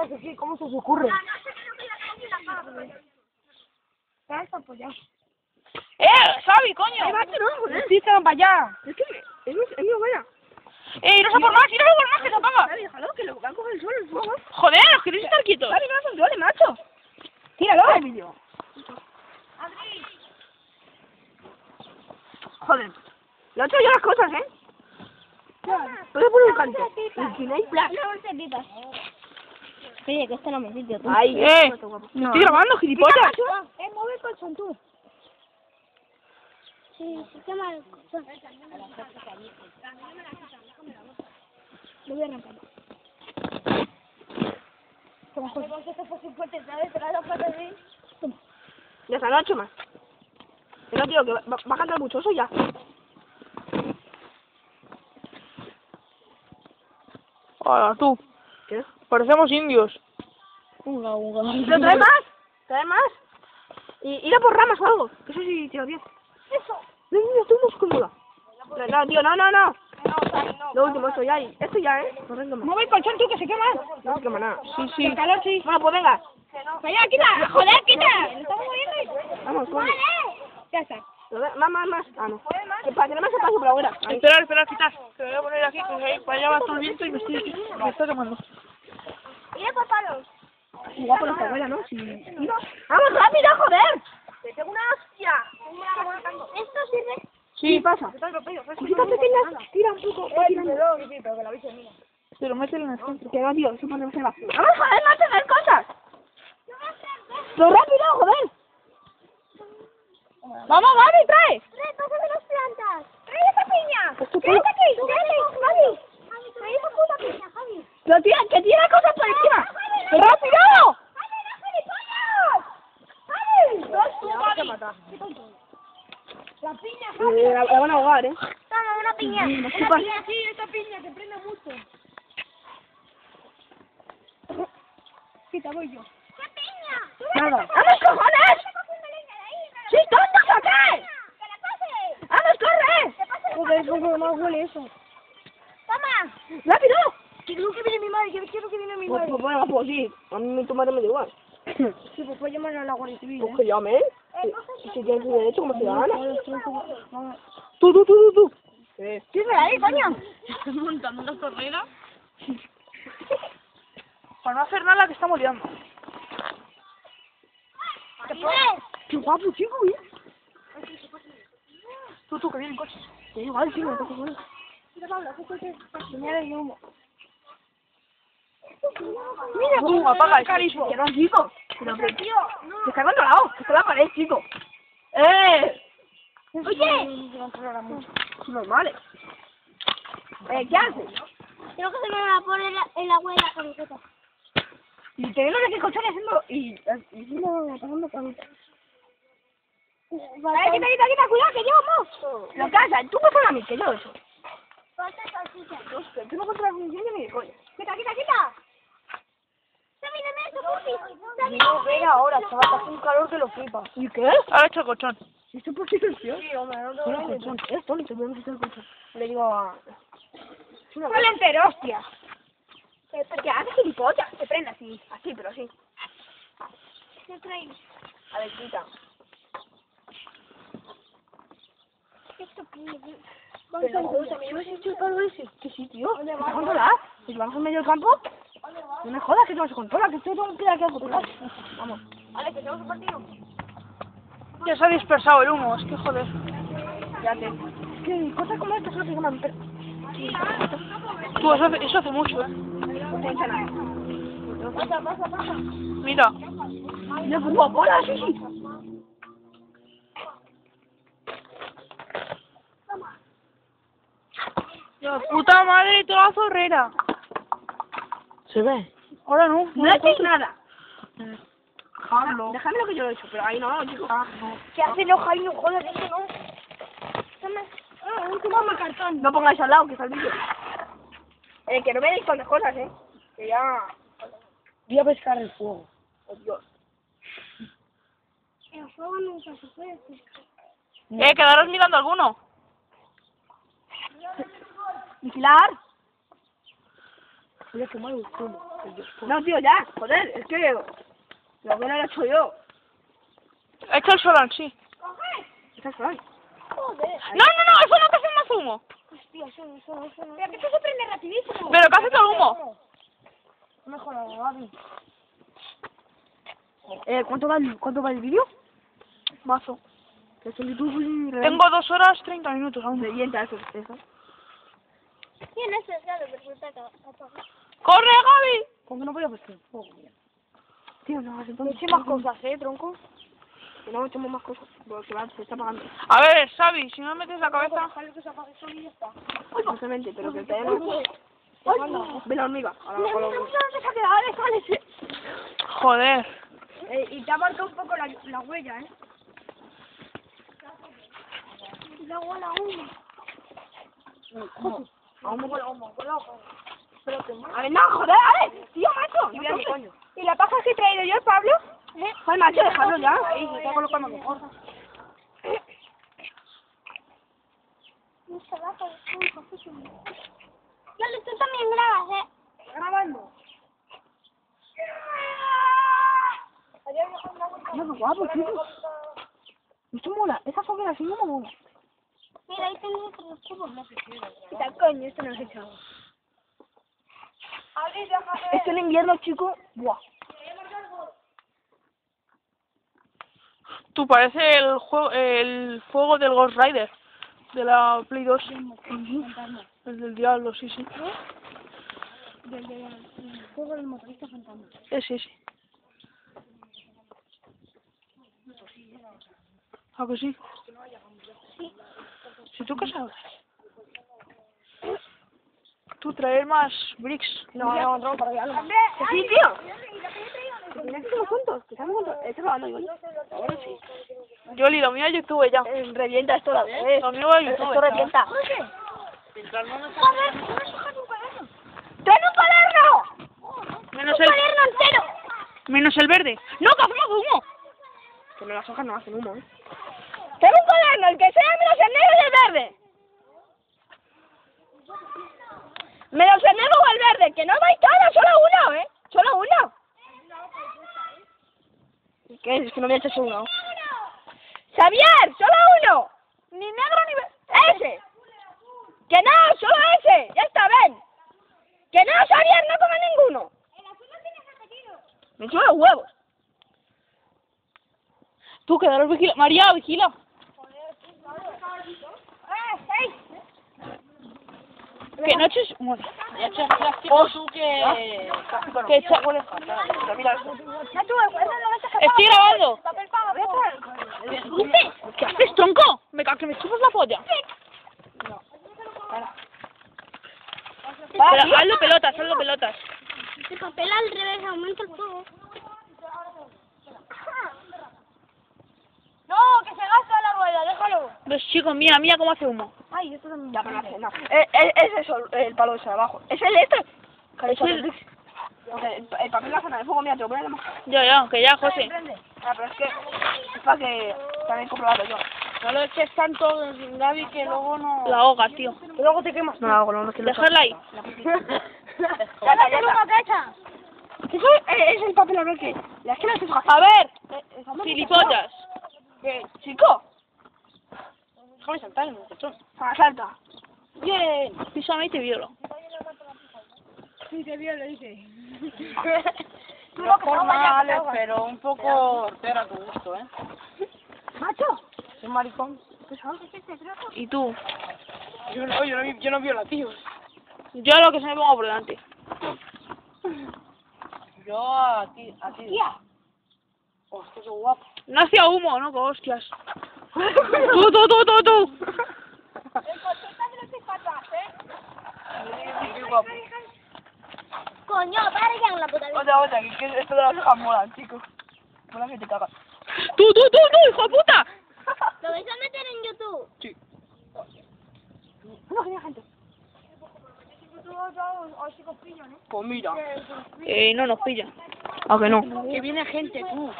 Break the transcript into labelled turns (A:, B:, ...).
A: Sí, ¿cómo se os ocurre?
B: Xavi, coño.
A: Ahí va, no, joder.
B: Sí, que van para allá.
A: Es que es mío, vaya.
B: Iros a por más, que se apaga.
A: Dale, déjalo, que lo va a coger el suelo, el fuego.
B: Joder, os queréis estar quietos.
A: Dale, no controle, macho. Tíralo. El vídeo. Joder. Le he hecho yo las cosas, ¿eh? Puedes poner un canto. Y si no hay plan.
C: Oye, que este no me sitio, tú.
A: Ahí,
B: No. Estoy grabando, gilipollas.
C: Mueve el colchón, tú. Sí, qué mal. Lo voy a arrancar. Toma, joder.
A: Ya está, no ha hecho más. Pero tío, que va a cantar mucho, eso ya.
B: Hola, tú.
A: ¿Qué?
B: Parecemos indios.
C: Unga, unga.
A: ¿Pero trae más? ¿Trae más? Ir a por ramas o algo. Que eso sí, tío, bien. Eso. No, estoy muy cómoda. No, tío, no. Lo último, esto ya, ¿eh? No tengo más.
B: Mueve el colchón, tú, que se quema.
A: No se quema nada.
B: Sí.
A: El calor sí. Bueno, pues venga.
B: Vaya, quita. Joder, quita. Lo estamos moviendo.
A: Vamos, coño.
C: Ya está.
A: Más. Ah, no. Que para que no me se pase por afuera. Ahí.
B: Espera, quitar. Que me voy a poner aquí, que ahí para allá va todo el viento y me estoy quemando.
C: Mira por palos.
A: Guapo nuestra abuela, ¿no? Sí. ¡Vamos, rápido, joder! ¡Te tengo una hostia!
C: Esto sirve.
A: Sí, pasa. Cositas pequeñas, tira un poco.
B: Pero mételo en el centro.
A: Que va, tío, eso ponemos en la... ¡Vamos, joder, no hacer cosas! ¡Pero rápido, joder!
B: ¡Vamos, Gaby, trae!
C: Pásame las plantas. ¡Trae esa piña!
A: Pues tú,
C: ¡Quédate aquí! ¡Javi! ¡Trae esa puta piña, Javi!
A: ¡Pero tira, que tira cosas por encima! ¡Rápido!
C: La piña, Javi.
A: La van a ahogar, ¿eh?
C: Toma, una piña. Una
A: chupas.
C: piña, sí, esta piña que prende mucho. Quita, voy yo. ¿Qué piña?
A: Nada. ¡Vamos, cojones! ¡Sí, tontos, o qué!
C: ¡Que la pase!
A: ¡Vamos, corre!
C: Joder, ¿cómo no huele eso? ¡Toma!
A: ¡Rápido!
C: Quiero que viene mi madre, quiero que viene mi madre.
A: Pues bueno, pues sí. A mí tu madre me da igual.
C: Sí, pues puedes llamar a la Guardia Civil,
A: Pues que llame, ¿eh? Si tienes tu derecho como ciudadana.
C: Vamos.
A: Tú.
C: ¿Qué es ahí, coño?
B: Estoy montando una torrera. Para no hacer nada que estamos liando.
A: ¡Qué guapo, chico, ¿eh?
B: Tú, que viene el coche.
A: Da igual, chico, me toca con él.
C: Mira, Pablo, señala el humo.
A: Mira,
B: apaga eso.
A: carísimo. Que no, chico.
C: Pero, tío, no.
A: Que está controlado, que está en la pared, chico.
C: Oye,
A: Es normal, ¿qué haces?
C: creo que se me va a poner el agua en la camiseta.
A: Y te no sé qué cochones haciendo y no pasando con... Quita, cuidado, que llevo más. Lo casa, tú me pones a mí, que yo eso.
C: Falta salchicha.
A: Tú no controlas mi incendio ni de coña.
C: Quita. Mírame eso, Pupi.
A: No, ven ahora, chaval, hace un calor que lo flipa. ¿Y qué?
B: Ahora hecho el colchón.
A: ¿Esto por qué tensión? Sí, hombre, no te voy a colchón. Esto, le voy a quitar el colchón. Le digo a... ¡No le entero, hostia! ¿Qué haces, gilipollas? Se prende así, pero así.
C: ¿Qué traes?
A: A ver, quita.
C: Esto que...
A: Pero joder, también me has hecho el calor ese. ¿Qué sí, tío? ¿Te vas a controlar? ¿Y si vamos en medio del campo? No me jodas que te vas a controlar, que estoy todo un pida que hago. Vamos. Vale, que tenemos un partido.
B: Ya se ha dispersado el humo, es que joder.
A: Ya te... ¿Qué cosas como estas son las que llaman...
B: Tú, eso hace mucho, ¿eh?
A: No te echa nada.
C: Pasa.
B: Mira.
A: ¡Mira, pues guapona, sí!
B: La puta madre, toda la zorrera.
A: ¿Se ve?
B: Ahora no.
A: No haces nada.
B: Carlos.
A: Déjame lo que yo lo he hecho, pero ahí no, chicos.
C: ¿Qué hace no, Javi? No jodas, eso no. Toma cartón.
A: No pongáis al lado, que está el vídeo. Que no me deis tantas cosas, Que ya... Voy a pescar el fuego. Oh, Dios.
C: El fuego nunca se puede pescar.
B: Quedaros mirando alguno.
A: Vigilar.
B: Voy a quemar el zumo.
A: No, tío, ya. Joder, es que... Lo que no lo he hecho yo.
B: Echa el Solan, sí.
A: Esa es Fran.
C: Joder.
B: No, eso no te hace más humo.
C: Hostia, eso no. Pero que esto se prende rapidísimo.
B: Pero que hace todo el humo.
A: Mejorado, Gaby. ¿Cuánto va el vídeo?
B: Mazo.
A: Que es en YouTube
B: Tengo 2 horas 30 minutos aún.
A: revienta eso.
C: ¿Quién es ese? Claro, resulta que apaga.
B: ¡Corre, Gaby!
A: ¿Con qué no voy a pasar? Tío, no, entonces...
C: No eché más cosas, tronco.
A: Que no echemos más cosas. Porque se está apagando.
B: A ver, Xavi, si no me metes la cabeza...
C: Déjalo que se apague solo y ya está.
A: Exactamente, pero que tenemos... Ve la hormiga.
C: Mira, dónde se ha quedado, déjale.
B: Joder.
A: Y te ha marcado un poco la huella, ¿eh?
C: Y luego la uña.
A: A ver, no, joder, a ver, tío, macho. ¿Y la paja que he traído yo, Pablo? Joder, macho, dejarlo ya. Ahí, se está colocando mejor.
C: Dale, tú también grabas,
A: Grabando. No, qué guapo, tío. Esto mola, esa foguera así no me mola.
C: Mira, ahí tengo otros cubos.
A: Quita, coño, esto no es echado. Esto en invierno, chico, buah.
B: Tú parece el fuego del Ghost Rider. De la Play 2. El del diablo, sí.
C: El juego del motorista fantasma.
B: Sí. ¿A que sí?
C: Sí.
B: Si tú qué sabes. Tú traer más bricks.
A: No, para que algo. Sí, tío. Mira que somos juntos, que estamos juntos. Esto lo ando yo. Ahora sí.
B: Yoli, lo mío es YouTube ya.
A: Revienta esto la vez.
B: Lo mío es YouTube.
A: Esto revienta.
C: Joder,
A: ¡Ten un cuaderno!
B: Menos
C: un cuaderno entero.
B: Menos el verde. ¡No, que hacemos humo!
A: Que no, las hojas no hacen humo, ¿eh? ¡Ten un cuaderno! El que sea menos el negro y el verde. Menos el negro o el verde. Que no vais todos, solo uno, ¿eh? Solo uno. ¿Qué es? Es que no me he hecho uno. ¡Xavier! ¡Solo uno! Ni negro ni verde. ¡Ese! ¡Que no! ¡Solo ese! ¡Ya está, ven! ¡Que no, Xavier! ¡No come ninguno! Me chulo los huevos.
B: Tú, quedaros vigila. María, vigila. Que no eches... Bueno, ya eches plástico tú que... Que echa... Estoy grabando. ¿Qué haces, tronco? Que me chupas la polla. Pero hazlo pelotas.
C: El papel al revés aumenta el fuego. No, que se gasta la rueda, déjalo.
B: Pues chicos, mira cómo hace humo.
C: Ay, esto también.
A: Ya, pero no hace nada. Es eso, el palo ese de abajo. Es el este. El papel la zona de fuego, mira, te lo voy a llamar.
B: Ya, que ya, José.
A: Ah, pero es que es para que también comprobarlo yo.
B: No lo eches tanto, Gaby, que luego no... La ahogas, tío.
A: Y luego te quemas. No, no, que
B: Dejarla ahí.
C: ¡Cállate, una cacha!
A: Eso es el papel a ver que... Es que no es
B: A ver, gilipollas.
A: Chico.
B: Déjame saltar, muchachón.
A: Salta.
B: Bien. Písame y te violo.
C: Sí, te vio, lo dice.
B: No formales, pero un poco hortera a tu gusto, ¿eh?
A: Macho.
B: Soy maricón. ¿Y tú?
A: Yo no violo a tíos.
B: Yo lo que se me pongo por delante.
A: Yo a ti.
C: Tía.
A: Hostia, qué guapo.
B: No hacía humo, ¿no? Que hostias. Tú.
C: El consulta de los patas,
A: Qué guapo.
C: Coño, para ya en la puta vida.
A: Otra, que esto de las hojas molan, chicos. Mola que te cagas.
B: Tú, hijo de puta.
C: ¿Lo vais a meter en YouTube?
A: Sí. No, genial, gente. Pues mira.
B: No nos pillan.
A: ¿A que no?
C: Que viene gente, tú.